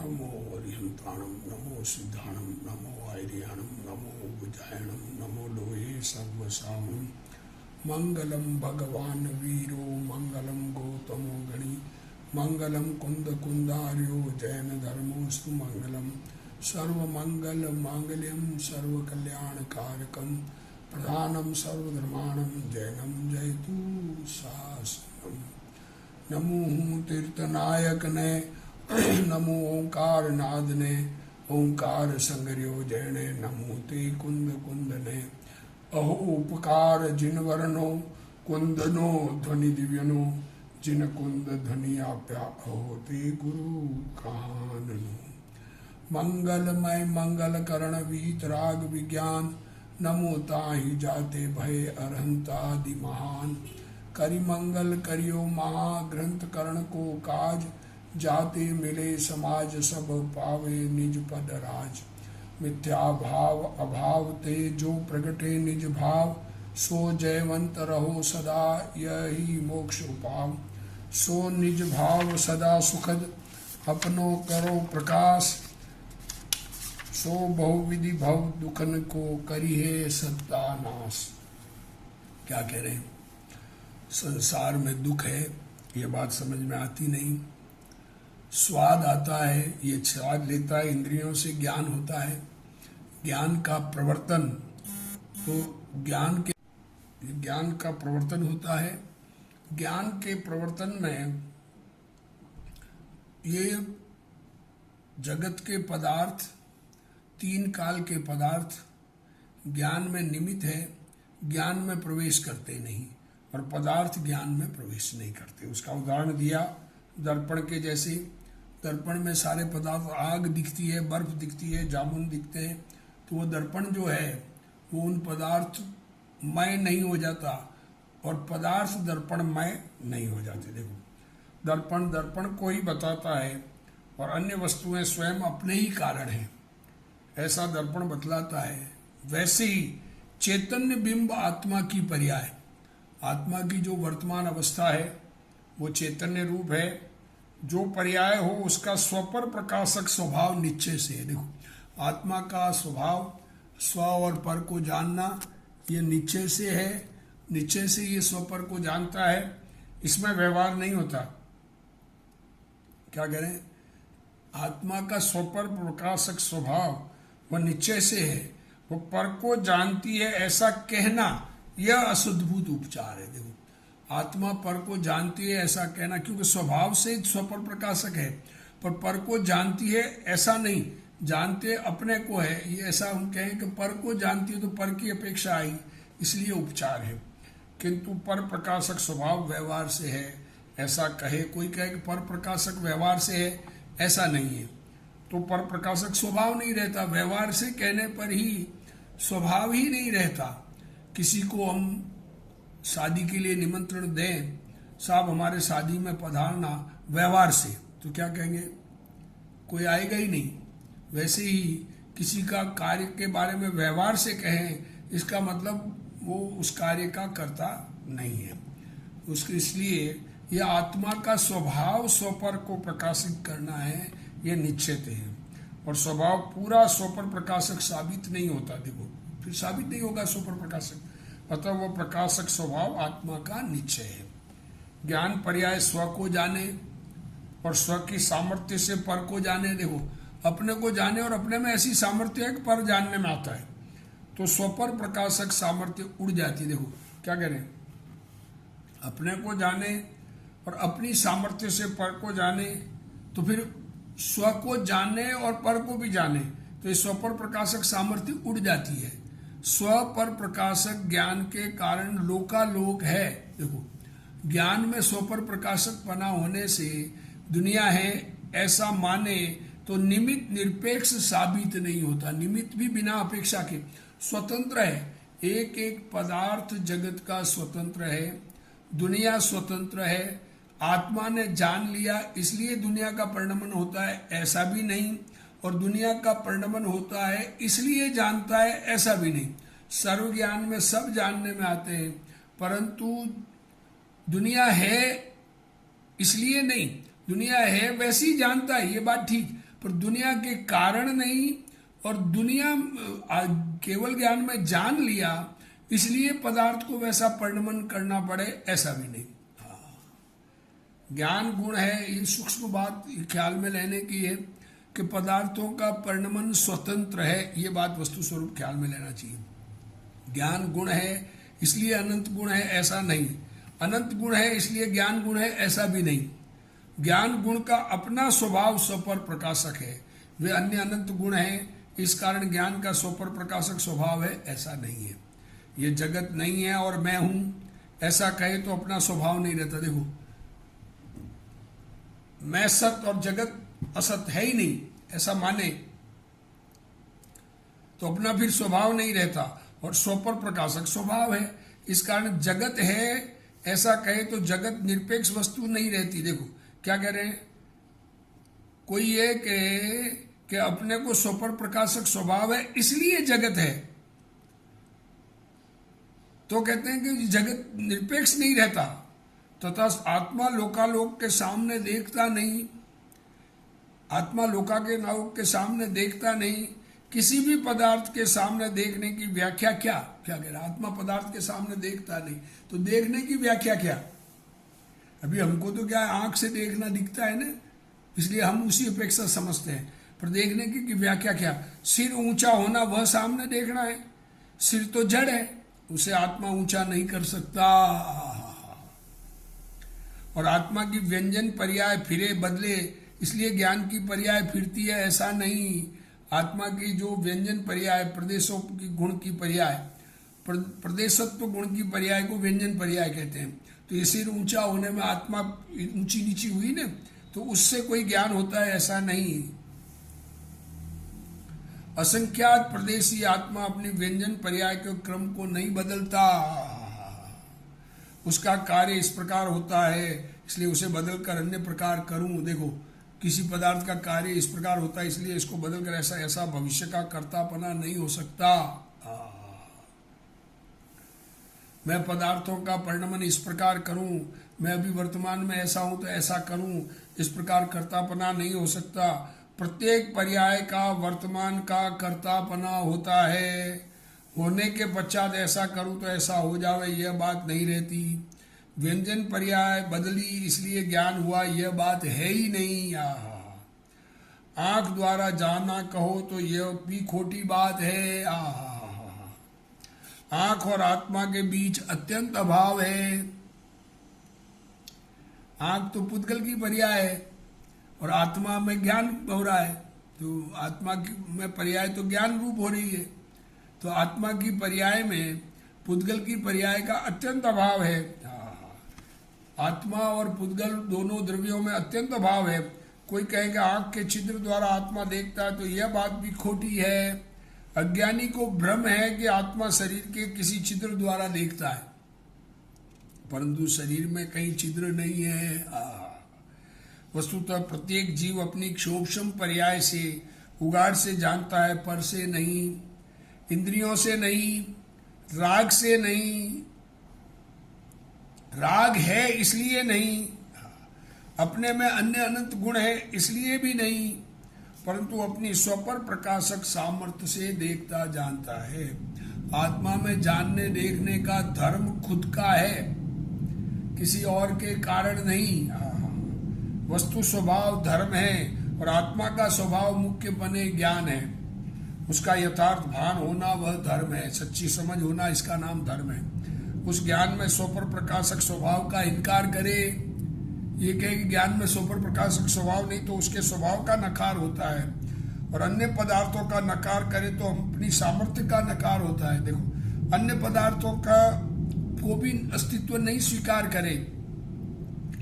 नमो अरिहंताणम नमो सिद्धाणम नमो आयर्याणम नमो बुजायणम नमो लोहे सर्वसाहम मंगलम भगवान वीरो मंगलम गौतमो गणी मंगलम कुंद कुंदार्यो जैन धर्मोस्तु मंगलम सर्वमंगल मांगल्यम सर्वकल्याणकारकम प्रधानम सर्वधर्माणम जैनम जयतु शासनम। नमो तीर्थनायक ने नमो ओंकार नाद ने ओंकार संगर्यो जैने नमो ते कुंद कुंद ने अहो उपकार जिन वर्णो कुंदनो ध्वनि दिव्यनो जिन कुंद ध्वनि आप्या अहो ते गुरु काननो। मंगलमय मंगल करण वीतराग विज्ञान नमो ताहि जाते भय अरहंतादि महान। करि मंगल करियो महाग्रंथ करण को काज जाते मिले समाज सब पावे निज पद राज। मिथ्या भाव अभाव ते जो प्रगटे निज भाव सो जयवंत रहो सदा यही मोक्ष उपाव। सो निज भाव सदा सुखद अपनो करो प्रकाश सो बहुविधि भव दुखन को करिहे सत्तानाश। क्या कह रहे हैं? संसार में दुख है, ये बात समझ में आती नहीं। स्वाद आता है, ये स्वाद लेता है, इंद्रियों से ज्ञान होता है, ज्ञान का प्रवर्तन, तो ज्ञान का प्रवर्तन होता है। ज्ञान के प्रवर्तन में ये जगत के पदार्थ, तीन काल के पदार्थ ज्ञान में निमित्त है, ज्ञान में प्रवेश करते नहीं और पदार्थ ज्ञान में प्रवेश नहीं करते। उसका उदाहरण दिया दर्पण के जैसे। दर्पण में सारे पदार्थ, आग दिखती है, बर्फ दिखती है, जामुन दिखते हैं, तो वो दर्पण जो है वो उन पदार्थ मय नहीं हो जाता और पदार्थ दर्पण मय नहीं हो जाते। देखो, दर्पण दर्पण को ही बताता है और अन्य वस्तुएं स्वयं अपने ही कारण हैं, ऐसा दर्पण बतलाता है। वैसे ही चैतन्य बिंब आत्मा की पर्याय, आत्मा की जो वर्तमान अवस्था है वो चैतन्य रूप है। जो पर्याय हो उसका स्वपर प्रकाशक स्वभाव निश्चय से है। देखो, आत्मा का स्वभाव स्व और पर को जानना ये निश्चय से है, निश्चय से ये स्वपर को जानता है, इसमें व्यवहार नहीं होता। क्या कह रहे हैं? आत्मा का स्वपर प्रकाशक स्वभाव वह निश्चय से है, वो पर को जानती है ऐसा कहना यह अशुद्धभूत उपचार है। देखो, आत्मा पर को जानती है ऐसा कहना, क्योंकि स्वभाव से स्वपर प्रकाशक है, पर को जानती है ऐसा नहीं, जानते अपने को है, ये ऐसा हम कहें कि पर को जानती है तो पर की अपेक्षा आई, इसलिए उपचार है। किंतु पर प्रकाशक स्वभाव व्यवहार से है ऐसा कहे, कोई कहे कि पर प्रकाशक व्यवहार से है, ऐसा नहीं है, तो पर प्रकाशक स्वभाव नहीं रहता। व्यवहार से कहने पर ही स्वभाव ही नहीं रहता। किसी को हम शादी के लिए निमंत्रण दें, साहब हमारे शादी में पधारना, व्यवहार से, तो क्या कहेंगे? कोई आएगा ही नहीं। वैसे ही किसी का कार्य के बारे में व्यवहार से कहें, इसका मतलब वो उस कार्य का कर्ता नहीं है। उसके इसलिए यह आत्मा का स्वभाव स्वपर को प्रकाशित करना है, यह निश्चित है। और स्वभाव पूरा स्वपर प्रकाशक साबित नहीं होता। देखो, फिर साबित नहीं होगा स्वपर प्रकाशक, अतः वो प्रकाशक स्वभाव आत्मा का निश्चय है। ज्ञान पर्याय स्व को जाने और स्व की सामर्थ्य से पर को जाने। देखो, अपने को जाने और अपने में ऐसी सामर्थ्य है कि पर जानने में आता है, तो स्वपर प्रकाशक सामर्थ्य उड़ जाती है। देखो क्या कह रहे हैं? अपने को जाने और अपनी सामर्थ्य से पर को जाने, तो फिर स्व को जाने और पर को भी जाने, तो ये स्वपर प्रकाशक सामर्थ्य उड़ जाती है। स्व पर प्रकाशक ज्ञान के कारण लोकालोक है। देखो, ज्ञान में स्वपर प्रकाशक पना होने से दुनिया है ऐसा माने तो निमित्त निरपेक्ष साबित नहीं होता। निमित्त भी बिना अपेक्षा के स्वतंत्र है। एक एक पदार्थ जगत का स्वतंत्र है, दुनिया स्वतंत्र है। आत्मा ने जान लिया इसलिए दुनिया का परिणमन होता है, ऐसा भी नहीं, और दुनिया का परिणमन होता है इसलिए जानता है, ऐसा भी नहीं। सर्व ज्ञान में सब जानने में आते हैं, परंतु दुनिया है इसलिए नहीं, दुनिया है वैसे ही जानता है, ये बात ठीक, पर दुनिया के कारण नहीं, और दुनिया केवल ज्ञान में जान लिया इसलिए पदार्थ को वैसा परिणमन करना पड़े, ऐसा भी नहीं। ज्ञान गुण है, ये सूक्ष्म बात ख्याल में लेने की है कि पदार्थों का परिणमन स्वतंत्र है, ये बात वस्तु स्वरूप ख्याल में लेना चाहिए। ज्ञान गुण है इसलिए अनंत गुण है, ऐसा नहीं। अनंत गुण है इसलिए ज्ञान गुण है, ऐसा भी नहीं। ज्ञान गुण का अपना स्वभाव स्वपर प्रकाशक है, वे अन्य अनंत गुण हैं, इस कारण ज्ञान का स्वपर प्रकाशक स्वभाव है, ऐसा नहीं है। ये जगत नहीं है और मैं हूं, ऐसा कहे तो अपना स्वभाव नहीं रहता। देखो, मैं सत और जगत असत है ही नहीं, ऐसा माने तो अपना फिर स्वभाव नहीं रहता, और स्वपर प्रकाशक स्वभाव है, इस कारण जगत है ऐसा कहे तो जगत निरपेक्ष वस्तु नहीं रहती। देखो क्या कह रहे हैं, कोई ये कहे कि अपने को स्वपर प्रकाशक स्वभाव है इसलिए जगत है, तो कहते हैं कि जगत निरपेक्ष नहीं रहता, तथा आत्मा लोकालोक के सामने देखता नहीं, आत्मा लोका के लोक के सामने देखता नहीं। किसी भी पदार्थ के सामने देखने की व्याख्या क्या क्या कह रहा है, आत्मा पदार्थ के सामने देखता नहीं, तो देखने की व्याख्या क्या। अभी हमको तो क्या है, आंख से देखना दिखता है ना, इसलिए हम उसी अपेक्षा समझते हैं, पर देखने की व्याख्या क्या। सिर ऊंचा होना वह सामने देखना है, सिर तो जड़ है, उसे आत्मा ऊंचा नहीं कर सकता। और आत्मा की व्यंजन पर्याय फिरे बदले, इसलिए ज्ञान की पर्याय फिरती है, ऐसा नहीं। आत्मा की जो व्यंजन पर्याय, प्रदेशों की गुण की पर्याय, प्रदेशत्व गुण की पर्याय को व्यंजन पर्याय कहते हैं। तो ये सिर ऊंचा होने में आत्मा ऊंची नीची हुई ना, तो उससे कोई ज्ञान होता है, ऐसा नहीं। असंख्यात प्रदेशी आत्मा अपनी व्यंजन पर्याय के क्रम को नहीं बदलता, उसका कार्य इस प्रकार होता है, इसलिए उसे बदलकर अन्य प्रकार करूं। देखो, किसी पदार्थ का कार्य इस प्रकार होता है, इसलिए इसको बदलकर ऐसा ऐसा भविष्य का कर्तापना नहीं हो सकता। मैं पदार्थों का परिणमन इस प्रकार करूं, मैं अभी वर्तमान में ऐसा हूं तो ऐसा करूं, इस प्रकार कर्तापना नहीं हो सकता। प्रत्येक पर्याय का वर्तमान का कर्तापना होता है, होने के पश्चात ऐसा करूं तो ऐसा हो जावे, यह बात नहीं रहती। व्यंजन पर्याय बदली इसलिए ज्ञान हुआ, यह बात है ही नहीं। आंख द्वारा जाना कहो तो यह भी खोटी बात है। आंख और आत्मा के बीच अत्यंत अभाव है। आंख तो पुद्गल की पर्याय है और आत्मा में ज्ञान हो रहा है, तो आत्मा में पर्याय तो ज्ञान रूप हो रही है, तो आत्मा की पर्याय में पुद्गल की पर्याय का अत्यंत अभाव है। आत्मा और पुद्गल दोनों द्रव्यों में अत्यंत अभाव है। कोई कहेगा आंख के छिद्र द्वारा आत्मा देखता है, तो यह बात भी खोटी है। अज्ञानी को भ्रम है कि आत्मा शरीर के किसी छिद्र द्वारा देखता है, परंतु शरीर में कहीं छिद्र नहीं है। वस्तुतः प्रत्येक जीव अपनी क्षोभक्षम पर्याय से उगाड़ से जानता है, पर से नहीं, इंद्रियों से नहीं, राग से नहीं। राग है इसलिए नहीं, अपने में अन्य अनंत गुण है इसलिए भी नहीं, परंतु अपनी स्वपर प्रकाशक सामर्थ्य से देखता जानता है। आत्मा में जानने देखने का धर्म खुद का है, किसी और के कारण नहीं। वस्तु स्वभाव धर्म है और आत्मा का स्वभाव मुख्य बने ज्ञान है। उसका यथार्थ भान होना वह धर्म है, सच्ची समझ होना इसका नाम धर्म है। उस ज्ञान में स्वपर प्रकाशक स्वभाव का इनकार करे, ये कहे कि ज्ञान में स्वपर प्रकाशक स्वभाव नहीं, तो उसके स्वभाव का नकार होता है। और अन्य पदार्थों का नकार करे तो अपनी सामर्थ्य का नकार होता है। देखो, अन्य पदार्थों का को भी अस्तित्व नहीं स्वीकार करे,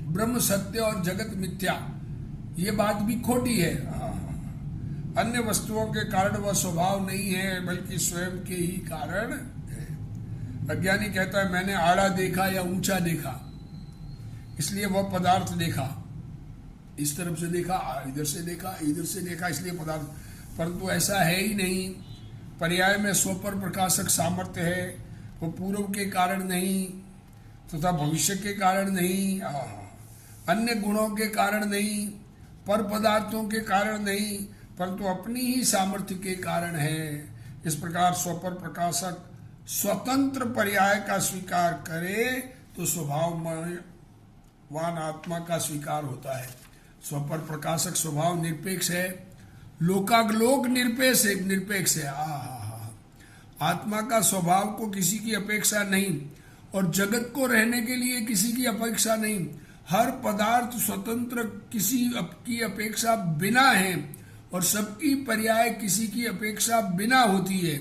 ब्रह्म सत्य और जगत मिथ्या, ये बात भी खोटी है। अन्य वस्तुओं के कारण वह स्वभाव नहीं है, बल्कि स्वयं के ही कारण है। अज्ञानी कहता है मैंने आड़ा देखा या ऊंचा देखा, इसलिए वह पदार्थ देखा, इस तरफ से देखा, इधर से देखा, इधर से देखा, इसलिए पदार्थ, परंतु ऐसा है ही नहीं। पर्याय में स्वपर प्रकाशक सामर्थ्य है, वो पूर्व के कारण नहीं तथा भविष्य के कारण नहीं, अन्य गुणों के कारण नहीं, पर पदार्थों के कारण नहीं, परंतु अपनी ही सामर्थ्य के कारण है। इस प्रकार स्वपर प्रकाशक स्वतंत्र पर्याय का स्वीकार करे तो स्वभाववान आत्मा का स्वीकार होता है। स्वपर प्रकाशक स्वभाव निरपेक्ष है, लोकागलोक निरपेक्ष है। आत्मा का स्वभाव को किसी की अपेक्षा नहीं और जगत को रहने के लिए किसी की अपेक्षा नहीं। हर पदार्थ स्वतंत्र किसी की अपेक्षा बिना है और सबकी पर्याय किसी की अपेक्षा बिना होती है।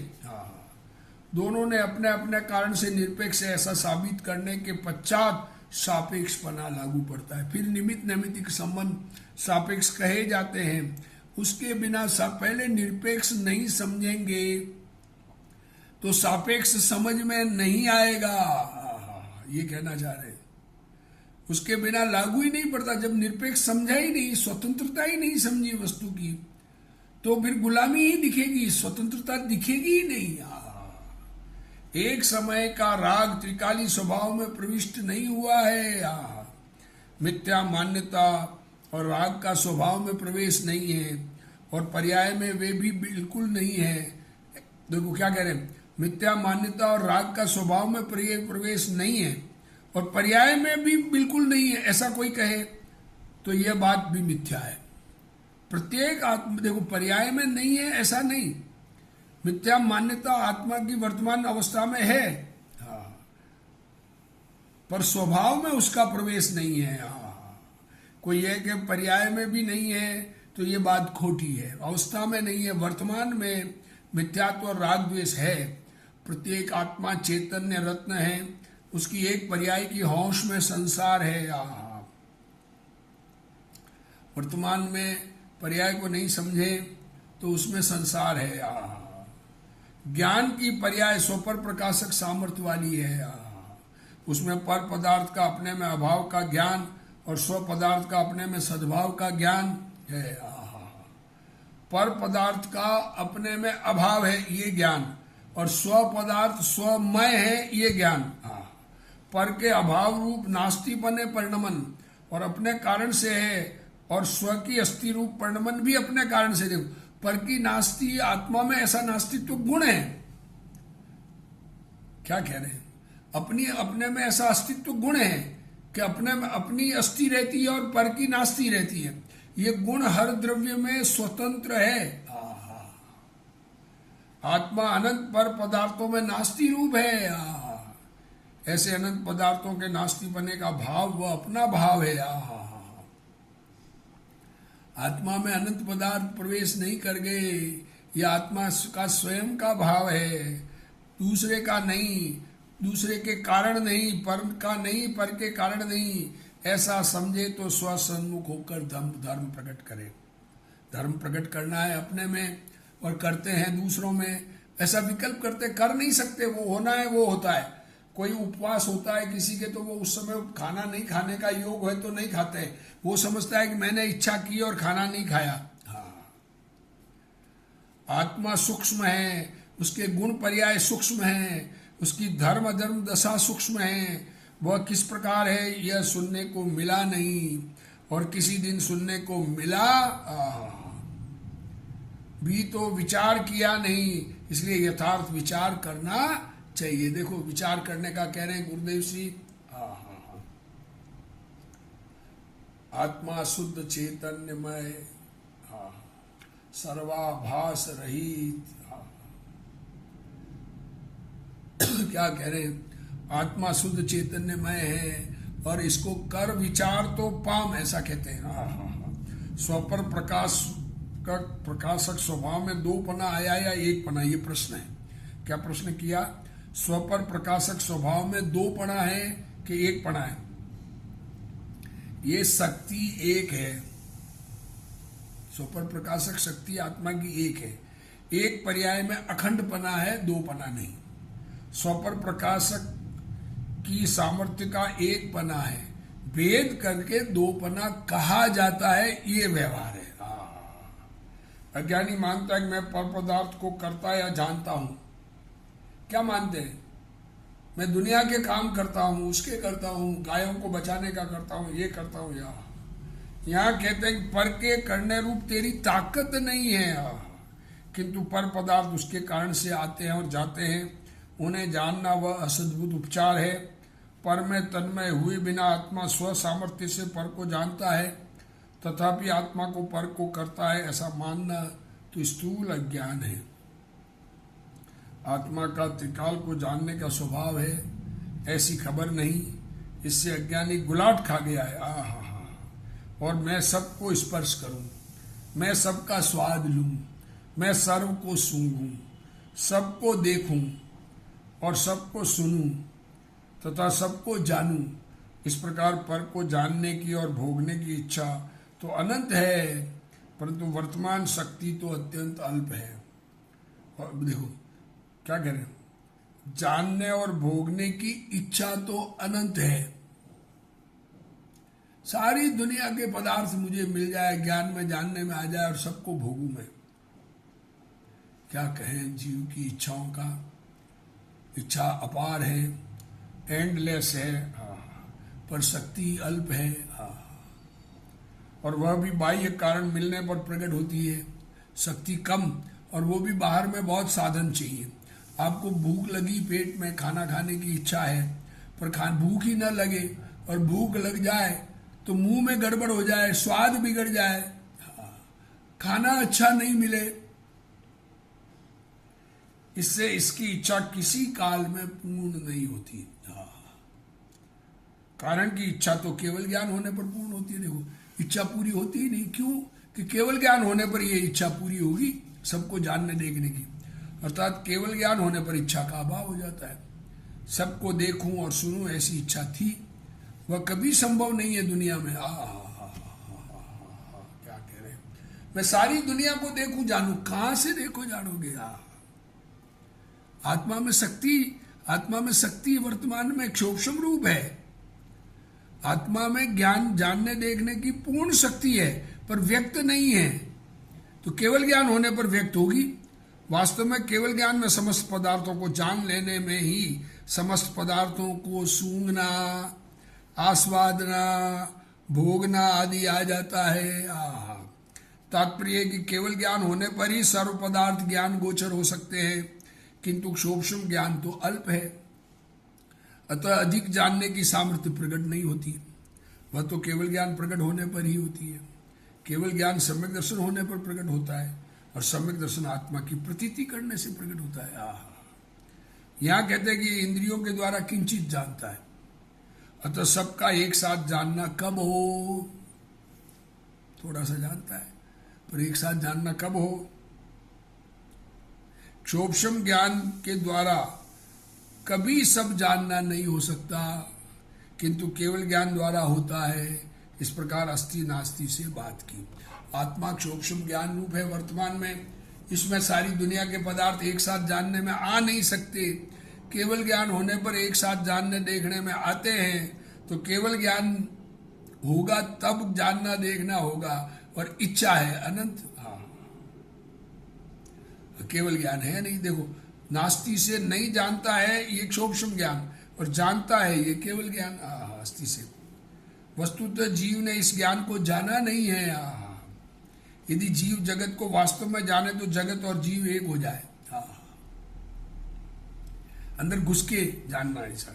दोनों ने अपने अपने कारण से निरपेक्ष है, ऐसा साबित करने के पश्चात सापेक्षपना लागू पड़ता है। फिर निमित्त नैमित्तिक संबंध सापेक्ष कहे जाते हैं। उसके बिना पहले निरपेक्ष नहीं समझेंगे तो सापेक्ष समझ में नहीं आएगा, ये कहना चाह रहे हैं। उसके बिना लागू ही नहीं पड़ता। जब निरपेक्ष समझा ही नहीं, स्वतंत्रता ही नहीं समझी वस्तु की, तो फिर गुलामी ही दिखेगी, स्वतंत्रता दिखेगी ही नहीं। एक समय का राग त्रिकाली स्वभाव में प्रविष्ट नहीं हुआ है। मिथ्या मान्यता और राग का स्वभाव में प्रवेश नहीं है और पर्याय में वे भी बिल्कुल नहीं है। देखो क्या कह रहे हैं, मिथ्या मान्यता और राग का स्वभाव में प्रवेश नहीं है और पर्याय में भी बिल्कुल नहीं है, ऐसा कोई कहे तो यह बात भी मिथ्या है। प्रत्येक आत्मा, देखो पर्याय में नहीं है ऐसा नहीं, मिथ्या मान्यता आत्मा की वर्तमान अवस्था में है, पर स्वभाव में उसका प्रवेश नहीं है। कोई है कि पर्याय में भी नहीं है तो ये बात खोटी है। अवस्था में नहीं है, वर्तमान में मिथ्यात्व और राग द्वेष है। प्रत्येक आत्मा चैतन्य रत्न है, उसकी एक पर्याय की होश में संसार है। वर्तमान में पर्याय को नहीं समझे तो उसमें संसार है। ज्ञान की पर्याय स्वपर प्रकाशक सामर्थ्य वाली है। उसमें पर पदार्थ का अपने में अभाव का ज्ञान और स्व पदार्थ का अपने में सद्भाव का ज्ञान है। पर पदार्थ का अपने में अभाव है ये ज्ञान और स्व पदार्थ स्वमय है ये ज्ञान। पर के अभाव रूप नास्तिपने परिणमन और अपने कारण से है और स्व की अस्थि रूप परिणमन भी अपने कारण से। देखो पर की नास्ति, आत्मा में ऐसा नास्तित्व गुण है। क्या कह रहे हैं, अपने में ऐसा अस्तित्व गुण है कि अपने में अपनी अस्थि रहती है और पर की नास्ति रहती है। ये गुण हर द्रव्य में स्वतंत्र है। आत्मा अनंत पर पदार्थों में नास्ति रूप है। ऐसे अनंत पदार्थों के नास्ति बने का भाव वह अपना भाव है। आत्मा में अनंत पदार्थ प्रवेश नहीं कर गए, यह आत्मा का स्वयं का भाव है, दूसरे का नहीं, दूसरे के कारण नहीं, पर का नहीं, पर के कारण नहीं। ऐसा समझे तो स्वसन्मुख होकर धर्म प्रकट करे। धर्म प्रकट करना है अपने में और करते हैं दूसरों में। ऐसा विकल्प करते कर नहीं सकते, वो होना है वो होता है। कोई उपवास होता है किसी के तो वो उस समय खाना नहीं खाने का योग है तो नहीं खाते, वो समझता है कि मैंने इच्छा की और खाना नहीं खाया। आत्मा सूक्ष्म है, उसके गुण पर्याय सूक्ष्म है, उसकी धर्म अधर्म दशा सूक्ष्म है। वह किस प्रकार है यह सुनने को मिला नहीं और किसी दिन सुनने को मिला भी तो विचार किया नहीं, इसलिए यथार्थ विचार करना चाहिए। देखो विचार करने का कह रहे हैं गुरुदेव श्री। आत्मा शुद्ध चैतन्यमय, सर्वाभास रहित। क्या कह रहे हैं, आत्मा शुद्ध चैतन्यमय है और इसको कर विचार तो पाम, ऐसा कहते हैं। स्वपर प्रकाशक स्वभाव में दो पना आया या एक पना, ये प्रश्न है। क्या प्रश्न किया, स्वपर प्रकाशक स्वभाव में दो पना है कि एक पना है? ये शक्ति एक है, स्वपर प्रकाशक शक्ति आत्मा की एक है। एक पर्याय में अखंड पना है, दो पना नहीं। स्वपर प्रकाशक की सामर्थ्य का एक पना है, भेद करके दो पना कहा जाता है, ये व्यवहार है। अज्ञानी मानता है कि मैं पर पदार्थ को करता या जानता हूं। क्या मानते हैं, मैं दुनिया के काम करता हूं, उसके करता हूं, गायों को बचाने का करता हूं, ये करता हूं। यहाँ कहते हैं कि पर के करने रूप तेरी ताकत नहीं है, किंतु पर पदार्थ उसके कारण से आते हैं और जाते हैं। उन्हें जानना वह असद्भुत उपचार है। पर में तन्मय हुए बिना आत्मा स्व सामर्थ्य से पर को जानता है, तथापि आत्मा को पर को करता है, ऐसा मानना तो स्थूल अज्ञान है। आत्मा का त्रिकाल को जानने का स्वभाव है, ऐसी खबर नहीं। इससे अज्ञानी गुलाट खा गया है। आहा, और मैं सबको स्पर्श करूं, मैं सबका स्वाद लूं, मैं सर्व को सूंघूं, सबको देखूं और सबको सुनूं तथा सबको जानूं। इस प्रकार पर को जानने की और भोगने की इच्छा तो अनंत है, परंतु वर्तमान शक्ति तो अत्यंत अल्प है। और देखो क्या कह रहे हैं, जानने और भोगने की इच्छा तो अनंत है। सारी दुनिया के पदार्थ मुझे मिल जाए, ज्ञान में जानने में आ जाए और सबको भोगूं मैं। क्या कहें जीव की इच्छाओं का, इच्छा अपार है, एंडलेस है, पर शक्ति अल्प है। और वह भी बाह्य कारण मिलने पर प्रकट होती है। शक्ति कम, और वो भी बाहर में बहुत साधन चाहिए। आपको भूख लगी, पेट में खाना खाने की इच्छा है, पर भूख ही न लगे और भूख लग जाए तो मुंह में गड़बड़ हो जाए, स्वाद बिगड़ जाए, खाना अच्छा नहीं मिले, इससे इसकी इच्छा किसी काल में पूर्ण नहीं होती। कारण की इच्छा तो केवल ज्ञान होने पर पूर्ण होती है। देखो इच्छा पूरी होती ही नहीं, क्यों कि केवल ज्ञान होने पर यह इच्छा पूरी होगी, सबको जानने देखने की। अर्थात केवल ज्ञान होने पर इच्छा का अभाव हो जाता है। सबको देखूं और सुनूं ऐसी इच्छा थी, वह कभी संभव नहीं है दुनिया में। क्या कह रहे हैं, मैं सारी दुनिया को देखूं जानूं, कहां से देखो जानोगे। आत्मा में शक्ति वर्तमान में क्षोभम रूप है। आत्मा में ज्ञान जानने देखने की पूर्ण शक्ति है, पर व्यक्त नहीं है। तो केवल ज्ञान होने पर व्यक्त होगी। वास्तव में केवल ज्ञान में समस्त पदार्थों को जान लेने में ही समस्त पदार्थों को सूंघना, आस्वादना, भोगना आदि आ जाता है। तात्पर्य कि केवल ज्ञान होने पर ही सर्व पदार्थ ज्ञान गोचर हो सकते हैं, किंतु सूक्ष्म ज्ञान तो अल्प है, अतः अधिक जानने की सामर्थ्य प्रकट नहीं होती। वह तो केवल ज्ञान प्रकट होने पर ही होती है। केवल ज्ञान सम्यक दर्शन होने पर प्रकट होता है, और सम्यक दर्शन आत्मा की प्रतीति करने से प्रकट होता है। यहाँ कहते हैं कि इंद्रियों के द्वारा किंचित जानता है, अतः सबका एक साथ जानना कब हो, थोड़ा सा जानता है, पर एक साथ जानना कब हो। क्षोभम ज्ञान के द्वारा कभी सब जानना नहीं हो सकता, किंतु केवल ज्ञान द्वारा होता है। इस प्रकार अस्ति नास्ति से बात की। आत्मा क्षोभम ज्ञान रूप है वर्तमान में, इसमें सारी दुनिया के पदार्थ एक साथ जानने में आ नहीं सकते। केवल ज्ञान होने पर एक साथ जानने देखने में आते हैं, तो केवल ज्ञान होगा तब जानना देखना होगा, और इच्छा है अनंत। केवल ज्ञान है नहीं। देखो नास्ति से नहीं जानता है ये क्षोभम ज्ञान, और जानता है ये केवल ज्ञान अस्ति से। वस्तुतः जीव ने इस ज्ञान को जाना नहीं है। यदि जीव जगत को वास्तव में जाने तो जगत और जीव एक हो जाए। अंदर घुस के जानना है ऐसा।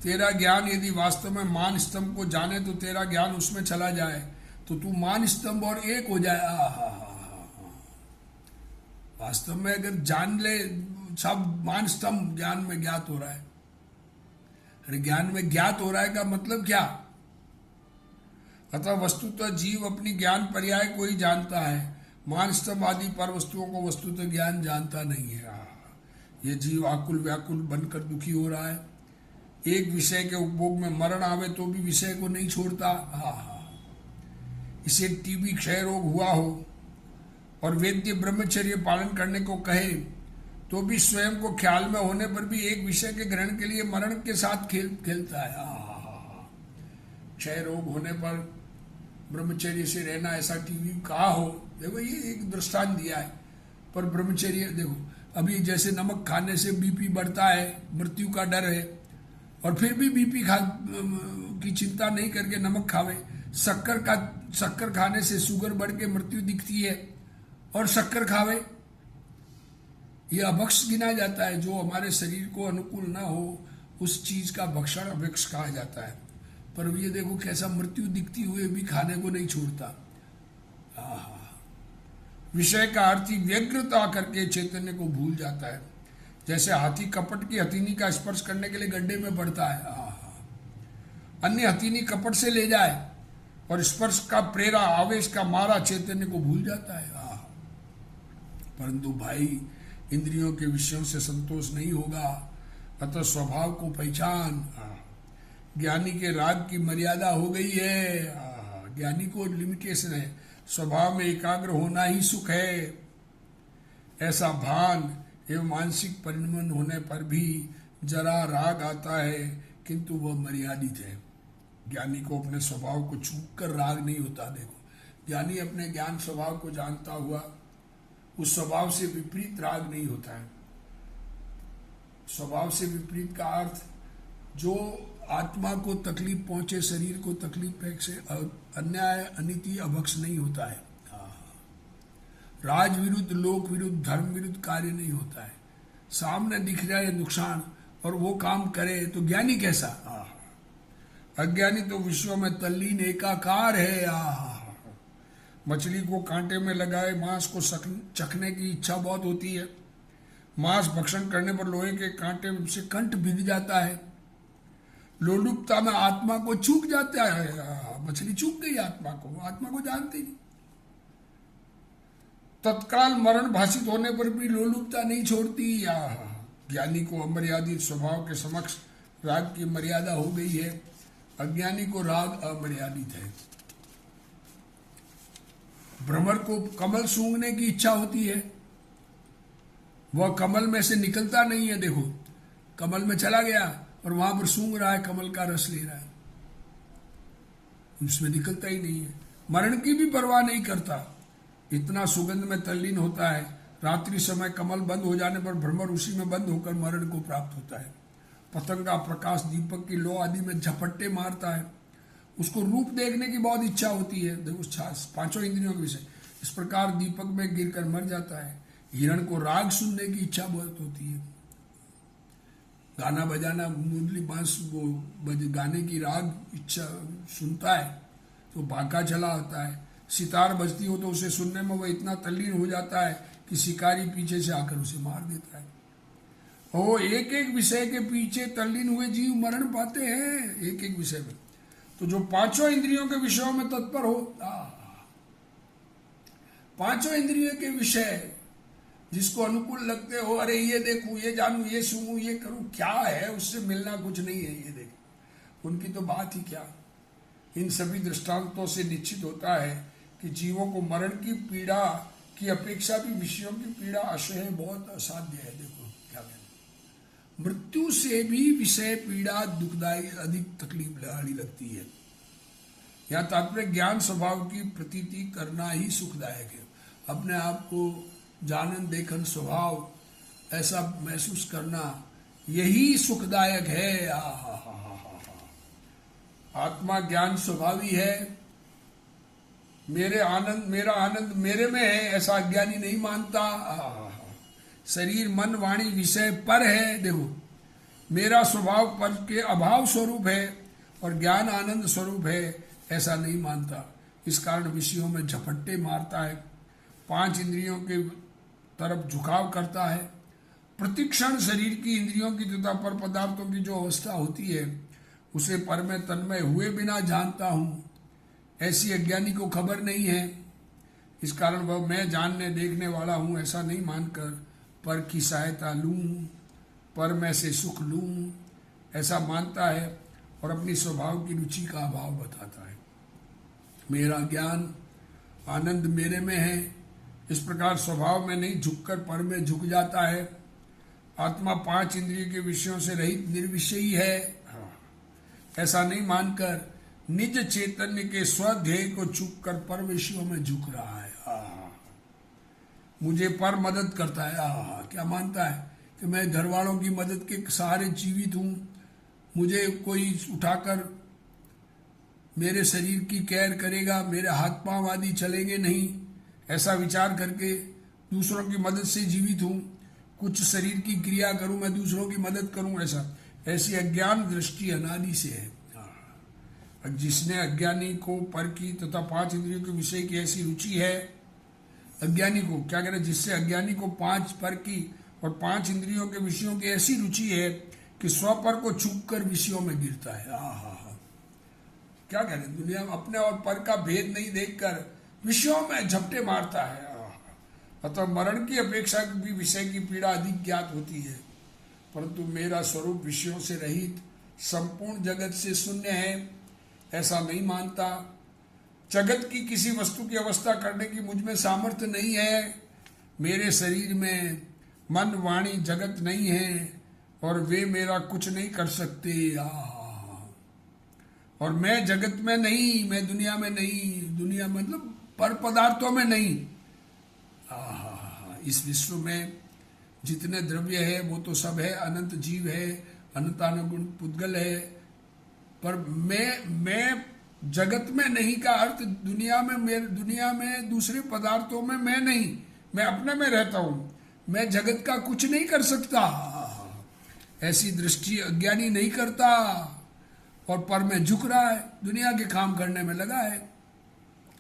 तेरा ज्ञान यदि वास्तव में मान स्तंभ को जाने तो तेरा ज्ञान उसमें चला जाए, तो तू मान स्तंभ और एक हो जाए। वास्तव में अगर जान ले सब मान स्तंभ ज्ञान में ज्ञात हो रहा है। अरे ज्ञान में ज्ञात हो रहा है का मतलब क्या? अतः वस्तुतः जीव अपनी ज्ञान पर्याय को ही जानता है, मान स्तंभ आदि पर वस्तुओं को वस्तुतः ज्ञान जानता नहीं है। यह जीव आकुल व्याकुल बनकर दुखी हो रहा है। एक विषय के उपभोग में मरण आवे तो भी विषय को नहीं छोड़ता। इसे टीबी क्षय रोग हुआ हो और वैद्य ब्रह्मचर्य पालन करने को कहे तो भी स्वयं को ख्याल में होने पर भी एक विषय के ग्रहण के लिए मरण के साथ खेलता है। क्षय रोग होने पर ब्रह्मचर्य से रहना, ऐसा टीवी कहा हो। देखो ये एक दृष्टांत दिया है, पर ब्रह्मचर्य देखो अभी जैसे नमक खाने से बीपी बढ़ता है, मृत्यु का डर है, और फिर भी बीपी की चिंता नहीं करके नमक खावे, शक्कर खाने से शुगर बढ़ के मृत्यु दिखती है और शक्कर खावे, यह अभक्ष गिना जाता है। जो हमारे शरीर को अनुकूल ना हो उस चीज का भक्षण अभक्ष कहा जाता है। पर ये देखो कैसा मृत्यु दिखती हुए भी खाने को नहीं छोड़ता। आहा, विषय का अर्थ ही व्यग्रता करके चैतन्य को भूल जाता है। जैसे हाथी कपट की हथीनी का स्पर्श करने के लिए गड्ढे में पड़ता है, आहा, अन्य हथीनी कपट से ले जाए और स्पर्श का प्रेरा आवेश का मारा चैतन्य को भूल जाता है। आहा, परंतु भाई इंद्रियों के विषयों से संतोष नहीं होगा, अतः स्वभाव को पहचान। ज्ञानी के राग की मर्यादा हो गई है। ज्ञानी को लिमिटेशन है, स्वभाव में एकाग्र होना ही सुख है, ऐसा भान एवं मानसिक परिणमन होने पर भी जरा राग आता है, किंतु वह मर्यादित है। ज्ञानी को अपने स्वभाव को चूक कर राग नहीं होता। देखो, ज्ञानी अपने ज्ञान स्वभाव को जानता हुआ उस स्वभाव से विपरीत राग नहीं होता है। स्वभाव से विपरीत का अर्थ जो आत्मा को तकलीफ पहुंचे, शरीर को तकलीफ से अन्याय अनिति अभक्ष नहीं होता है। राज विरुद्ध, लोक विरुद्ध, धर्म विरुद्ध कार्य नहीं होता है। सामने दिख जाए नुकसान और वो काम करे तो ज्ञानी कैसा? अज्ञानी तो विश्व में तल्लीन एकाकार है। मछली को कांटे में लगाए मांस को चखने की इच्छा बहुत होती है। मांस भक्षण करने पर लोहे के कांटे से कंठ भीग जाता है। लोलुपता में आत्मा को चूक जाता है। मछली चूक गई आत्मा को जानती नहीं। तत्काल मरण भाषित होने पर भी लोलुपता नहीं छोड़ती। ज्ञानी को अमर्यादित स्वभाव के समक्ष राग की मर्यादा हो गई है, अज्ञानी को राग अमर्यादित है। भ्रमर को कमल सूंघने की इच्छा होती है, वह कमल में से निकलता नहीं है। देखो, कमल में चला गया और वहां पर सूंघ रहा है, कमल का रस ले रहा है, उसमें निकलता ही नहीं है। मरण की भी परवाह नहीं करता, इतना सुगंध में तल्लीन होता है। रात्रि समय कमल बंद हो जाने पर भ्रमर उसी में बंद होकर मरण को प्राप्त होता है। पतंग का प्रकाश दीपक की लो आदि में झपट्टे मारता है, उसको रूप देखने की बहुत इच्छा होती है। देखो, पांचों इंद्रियों के विषय। इस प्रकार दीपक में गिरकर मर जाता है। हिरण को राग सुनने की इच्छा बहुत होती है। गाना बजाना, मुरली बांस वो गाने की राग इच्छा सुनता है तो भागा चला होता है। सितार बजती हो तो उसे सुनने में वह इतना तल्लीन हो जाता है कि शिकारी पीछे से आकर उसे मार देता है। ओ, एक एक विषय के पीछे तल्लीन हुए जीव मरण पाते हैं, एक एक विषय में। तो जो पांचों इंद्रियों के विषयों में तत्पर हो, पांचों इंद्रियों के विषय जिसको अनुकूल लगते हो, अरे ये देखूं, ये जानूं, ये सुनूं, ये करूं, क्या है, उससे मिलना कुछ नहीं है, ये देखो, उनकी तो बात ही क्या। इन सभी दृष्टांतों से निश्चित होता है कि जीवों को मरण की पीड़ा की अपेक्षा भी विषयों की पीड़ा असह्य, बहुत असाध्य है। देखो क्या कहना, मृत्यु से भी विषय पीड़ा दुखदायी, अधिक तकलीफ वाली लगती है। यहाँ तात्पर्य ज्ञान स्वभाव की प्रतीति करना ही सुखदायक है। अपने आप को जानन देखन स्वभाव ऐसा महसूस करना, यही सुखदायक है। आत्मा ज्ञान स्वभावी है। मेरा आनंद मेरे में है, ऐसा अज्ञानी नहीं मानता। शरीर मन वाणी विषय पर है। देखो, मेरा स्वभाव पर के अभाव स्वरूप है और ज्ञान आनंद स्वरूप है, ऐसा नहीं मानता। इस कारण विषयों में झपट्टे मारता है, पांच इंद्रियों के तरफ झुकाव करता है। प्रतिक्षण शरीर की, इंद्रियों की तथा पर पदार्थों की जो अवस्था होती है उसे पर में तन्मय हुए बिना जानता हूँ, ऐसी अज्ञानी को खबर नहीं है। इस कारण वह मैं जानने देखने वाला हूँ ऐसा नहीं मानकर पर की सहायता लूँ, पर मैं से सुख लूँ ऐसा मानता है और अपनी स्वभाव की रुचि का अभाव बताता है। मेरा ज्ञान आनंद मेरे में है, इस प्रकार स्वभाव में नहीं झुककर पर में झुक जाता है। आत्मा पांच इंद्रिय के विषयों से रहित निर्विषयी है, ऐसा नहीं मानकर निज चैतन्य के स्वध्येय को चूक कर पर विषयों में झुक रहा है। मुझे पर मदद करता है। क्या मानता है कि मैं घर वालों की मदद के सहारे जीवित हूँ, मुझे कोई उठाकर मेरे शरीर की केयर करेगा, मेरे हाथ पांव आदि चलेंगे नहीं, ऐसा विचार करके दूसरों की मदद से जीवित हूँ, कुछ शरीर की क्रिया करूं, मैं दूसरों की मदद करूं, ऐसी अज्ञान दृष्टि अनादि से है। जिसने अज्ञानी को पर की तथा 5 इंद्रियों के विषय की ऐसी रुचि है, अज्ञानी को क्या कह रहे, जिससे अज्ञानी को 5 पर की और 5 इंद्रियों के विषयों की ऐसी रुचि है कि स्वपर को छुप कर विषयों में गिरता है। क्या कह रहे, दुनिया में अपने और पर का भेद नहीं देखकर विषयों में झपटे मारता है। अतः मरण की अपेक्षा भी विषय की पीड़ा अधिक ज्ञात होती है, परंतु मेरा स्वरूप विषयों से रहित संपूर्ण जगत से शून्य है, ऐसा नहीं मानता। जगत की किसी वस्तु की अवस्था करने की मुझ में सामर्थ्य नहीं है। मेरे शरीर में मन वाणी जगत नहीं है और वे मेरा कुछ नहीं कर सकते। और मैं जगत में नहीं, मैं दुनिया में नहीं, दुनिया मतलब पर पदार्थों में नहीं। इस विश्व में जितने द्रव्य है वो तो सब है, अनंत जीव है, अनंतानुगुण पुद्गल है, पर मैं जगत में नहीं का अर्थ दुनिया में दूसरे पदार्थों में मैं नहीं, मैं अपने में रहता हूं, मैं जगत का कुछ नहीं कर सकता। ऐसी दृष्टि अज्ञानी नहीं करता और पर में झुक रहा है, दुनिया के काम करने में लगा है,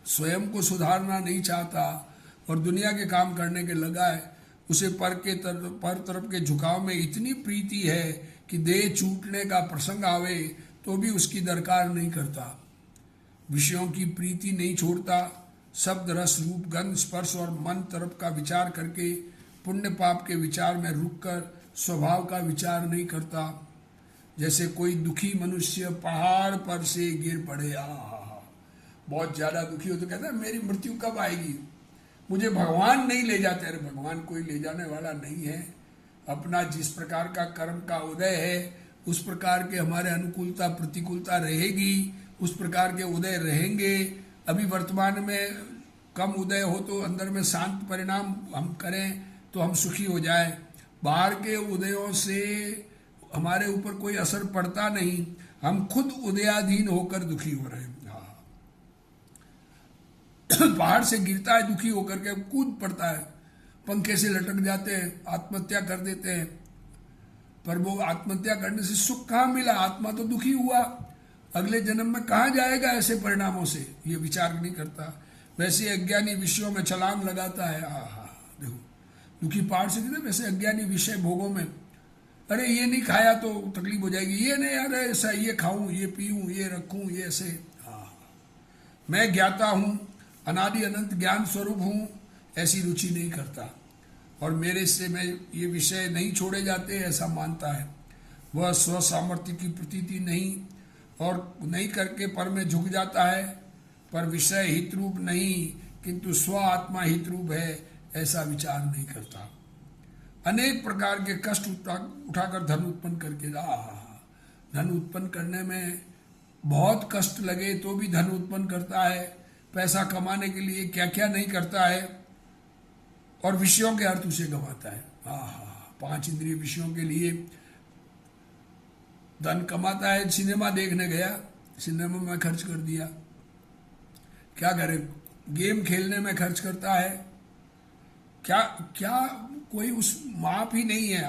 स्वयं को सुधारना नहीं चाहता और दुनिया के काम करने के लगा है। उसे पर तरफ के झुकाव में इतनी प्रीति है कि देह छूटने का प्रसंग आवे तो भी उसकी दरकार नहीं करता। विषयों की प्रीति नहीं छोड़ता, शब्द रस रूप गंध स्पर्श और मन तरफ का विचार करके पुण्य पाप के विचार में रुककर स्वभाव का विचार नहीं करता। जैसे कोई दुखी मनुष्य पहाड़ पर से गिर पड़े, बहुत ज्यादा दुखी हो तो कहता है मेरी मृत्यु कब आएगी, मुझे भगवान नहीं ले जाते। अरे भगवान कोई ले जाने वाला नहीं है, अपना जिस प्रकार का कर्म का उदय है उस प्रकार के हमारे अनुकूलता प्रतिकूलता रहेगी, उस प्रकार के उदय रहेंगे। अभी वर्तमान में कम उदय हो तो अंदर में शांत परिणाम हम करें तो हम सुखी हो जाए, बाहर के उदयों से हमारे ऊपर कोई असर पड़ता नहीं, हम खुद उदयाधीन होकर दुखी हो रहे हैं। पहाड़ से गिरता है दुखी होकर के, कूद पड़ता है, पंखे से लटक जाते हैं, आत्महत्या कर देते हैं, पर वो आत्महत्या करने से सुख कहाँ मिला, आत्मा तो दुखी हुआ, अगले जन्म में कहाँ जाएगा ऐसे परिणामों से, ये विचार नहीं करता। वैसे अज्ञानी विषयों में छलांग लगाता है। देखो दुखी पहाड़ से गिरते, वैसे अज्ञानी विषय भोगों में, अरे ये नहीं खाया तो तकलीफ हो जाएगी, ये नहीं, अरे ऐसा ये खाऊं, ये पीऊं, ये रखूं, ये ऐसे। मैं ज्ञाता हूं, अनादि अनंत ज्ञान स्वरूप हूं, ऐसी रुचि नहीं करता और मेरे से मैं ये विषय नहीं छोड़े जाते ऐसा मानता है। वह स्व सामर्थ्य की प्रतीति नहीं और नहीं करके पर में झुक जाता है, पर विषय हित रूप नहीं किंतु स्व आत्मा हित रूप है ऐसा विचार नहीं करता। अनेक प्रकार के कष्ट उठाकर धन उत्पन्न करके, धन उत्पन्न करने में बहुत कष्ट लगे तो भी धन उत्पन्न करता है, पैसा कमाने के लिए क्या क्या नहीं करता है और विषयों के अर्थ उसे गंवाता है। 5 इंद्रिय विषयों के लिए धन कमाता है। सिनेमा देखने गया, सिनेमा में खर्च कर दिया, क्या करे, गेम खेलने में खर्च करता है, क्या क्या कोई उस माप ही नहीं है।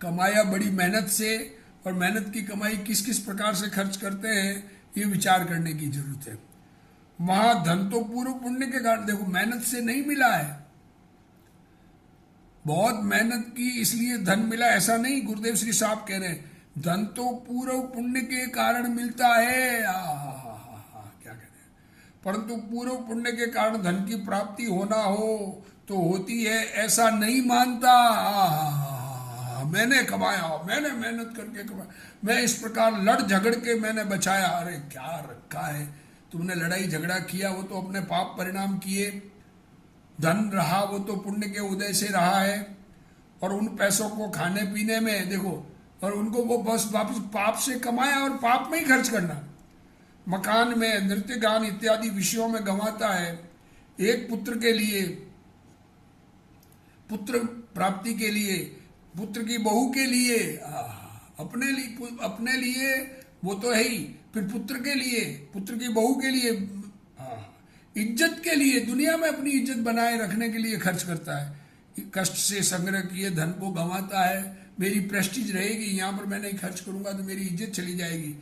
कमाया बड़ी मेहनत से और मेहनत की कमाई किस किस प्रकार से खर्च करते हैं ये विचार करने की जरूरत है। धन तो पूर्व पुण्य के कारण, देखो मेहनत से नहीं मिला है, बहुत मेहनत की इसलिए धन मिला ऐसा नहीं। गुरुदेव श्री साहब कह रहे हैं धन तो पूर्व पुण्य के कारण मिलता है। क्या कह रहे हैं, परंतु पूर्व पुण्य के कारण धन की प्राप्ति होना हो तो होती है ऐसा नहीं मानता। मैंने कमाया, मैंने मेहनत करके कमाया, मैं इस प्रकार लड़ झगड़ के मैंने बचाया। अरे क्या रखा है, तुमने लड़ाई झगड़ा किया वो तो अपने पाप परिणाम किए, धन रहा वो तो पुण्य के उदय से रहा है, और उन पैसों को खाने पीने में देखो, और उनको वो बस वापस पाप से कमाया और पाप में ही खर्च करना, मकान में नृत्य गान इत्यादि विषयों में गंवाता है। एक पुत्र के लिए, पुत्र प्राप्ति के लिए, पुत्र की बहू के लिए, अपने लिए वो तो है ही, फिर पुत्र के लिए, पुत्र की बहू के लिए, इज्जत के लिए, दुनिया में अपनी इज्जत बनाए रखने के लिए खर्च करता है। कष्ट से संग्रह किए धन को गंवाता है, मेरी प्रेस्टीज रहेगी, यहाँ पर मैं नहीं खर्च करूंगा तो मेरी इज्जत चली जाएगी।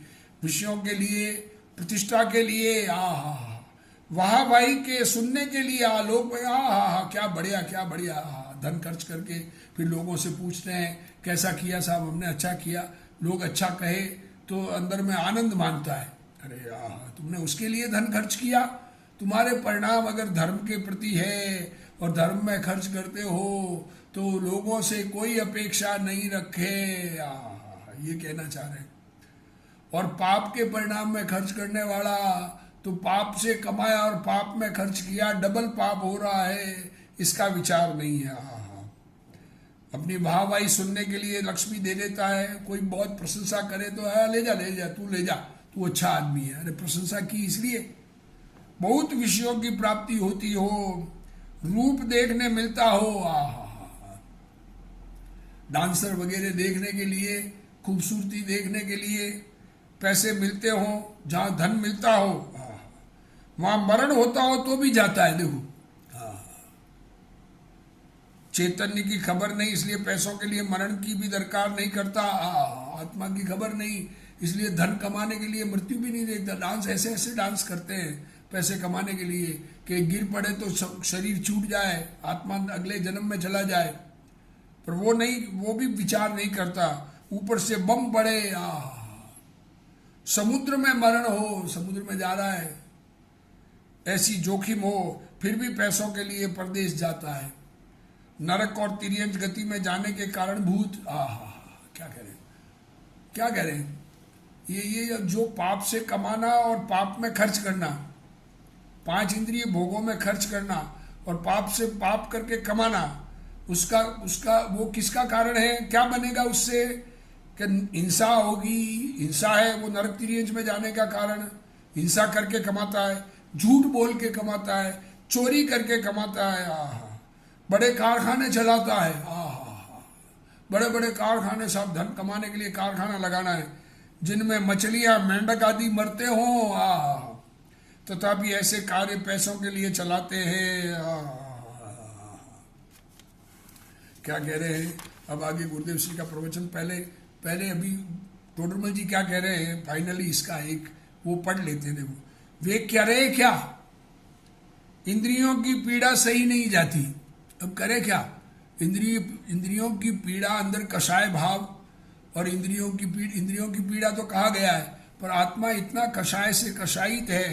विषयों के लिए, प्रतिष्ठा के लिए, वाह भाई के सुनने के लिए, लोग क्या बढ़िया क्या बढ़िया, धन खर्च करके फिर लोगों से पूछते हैं कैसा किया साहब, हमने अच्छा किया, लोग अच्छा कहे तो अंदर में आनंद मानता है। अरे तुमने उसके लिए धन खर्च किया, तुम्हारे परिणाम अगर धर्म के प्रति है और धर्म में खर्च करते हो तो लोगों से कोई अपेक्षा नहीं रखे, ये कहना चाह रहे हैं। और पाप के परिणाम में खर्च करने वाला तो पाप से कमाया और पाप में खर्च किया, डबल पाप हो रहा है, इसका विचार नहीं है। अपनी वाहवाही सुनने के लिए लक्ष्मी दे देता है, कोई बहुत प्रशंसा करे तो ले जा तू ले जा, तू अच्छा आदमी है। अरे प्रशंसा की इसलिए, बहुत विषयों की प्राप्ति होती हो, रूप देखने मिलता हो, डांसर वगैरह देखने के लिए, खूबसूरती देखने के लिए पैसे मिलते हो, जहां धन मिलता हो वहां मरण होता हो तो भी जाता है। देखो चैतन्य की खबर नहीं, इसलिए पैसों के लिए मरण की भी दरकार नहीं करता। आत्मा की खबर नहीं, इसलिए धन कमाने के लिए मृत्यु भी नहीं देखता। डांस ऐसे ऐसे डांस करते हैं पैसे कमाने के लिए कि गिर पड़े तो शरीर छूट जाए, आत्मा अगले जन्म में चला जाए, पर वो नहीं, वो भी विचार नहीं करता। ऊपर से बम पड़े, समुद्र में मरण हो, समुद्र में जा रहा है, ऐसी जोखिम हो, फिर भी पैसों के लिए परदेश जाता है। नरक और तिर्यंच गति में जाने के कारण भूत, क्या करें क्या करें। ये जो पाप से कमाना और पाप में खर्च करना, 5 इंद्रिय भोगों में खर्च करना और पाप से पाप करके कमाना, उसका वो किसका कारण है, क्या बनेगा उससे, कि हिंसा होगी, हिंसा है वो नरक तिर्यंच में जाने का कारण। हिंसा करके कमाता है, झूठ बोल के कमाता है, चोरी करके कमाता है, बड़े कारखाने चलाता है, बड़े बड़े कारखाने, सब धन कमाने के लिए कारखाना लगाना है जिनमें मछलियां मेंढक आदि मरते हों, तथापि ऐसे कार्य पैसों के लिए चलाते हैं। क्या कह रहे हैं अब आगे गुरुदेव श्री का प्रवचन, पहले अभी टोडरमल जी क्या कह रहे हैं, फाइनली इसका एक वो पढ़ लेते हैं। देखो वे कह रहे क्या, इंद्रियों की पीड़ा सही नहीं जाती, अब करे क्या, इंद्रियों की पीड़ा, अंदर कषाय भाव, और इंद्रियों की पीड़ा तो कहा गया है, पर आत्मा इतना कषाय से कषायित है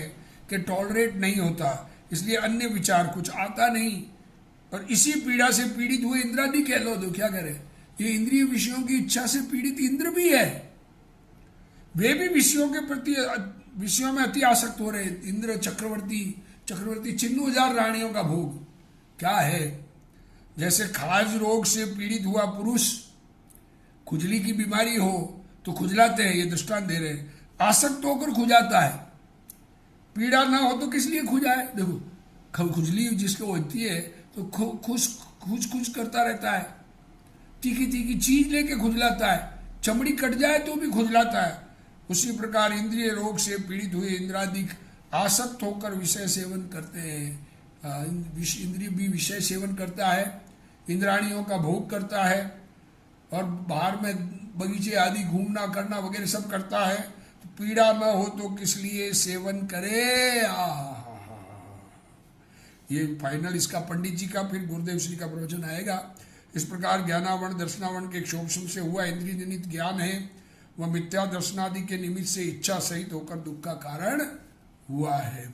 कि टॉलरेट नहीं होता, इसलिए अन्य विचार कुछ आता नहीं, और इसी पीड़ा से पीड़ित हुए इंद्रादि कह लो तो क्या करे। ये इंद्रिय विषयों की इच्छा से पीड़ित इंद्र भी है, वे भी विषयों के प्रति, विषयों में अति आसक्त हो रहे। इंद्र चक्रवर्ती चिन्नु हजार रानियों का भोग क्या है। जैसे खाज रोग से पीड़ित हुआ पुरुष, खुजली की बीमारी हो तो खुजलाते हैं, ये दृष्टांत दे रहे हैं, आसक्त होकर खुजाता है, पीड़ा ना हो तो किस लिए खुजाए। देखो खुजली जिसको होती है तो खुश करता रहता है, तीखी चीज लेके खुजलाता है, चमड़ी कट जाए तो भी खुजलाता है। उसी प्रकार इंद्रिय रोग से पीड़ित हुए इंद्रादिक आसक्त होकर विषय सेवन करते हैं। इंद्रिय भी विषय सेवन करता है, इंद्राणियों का भोग करता है, और बाहर में बगीचे आदि घूमना करना वगैरह सब करता है, तो पीड़ा न हो तो किस लिए सेवन करे। ये फाइनल इसका पंडित जी का, फिर गुरुदेव श्री का प्रवचन आएगा। इस प्रकार ज्ञानावरण दर्शनावरण के क्षोभन से हुआ इंद्रिय जनित ज्ञान है, वह मिथ्या दर्शनादि के निमित्त से इच्छा सहित होकर दुख का कारण हुआ है।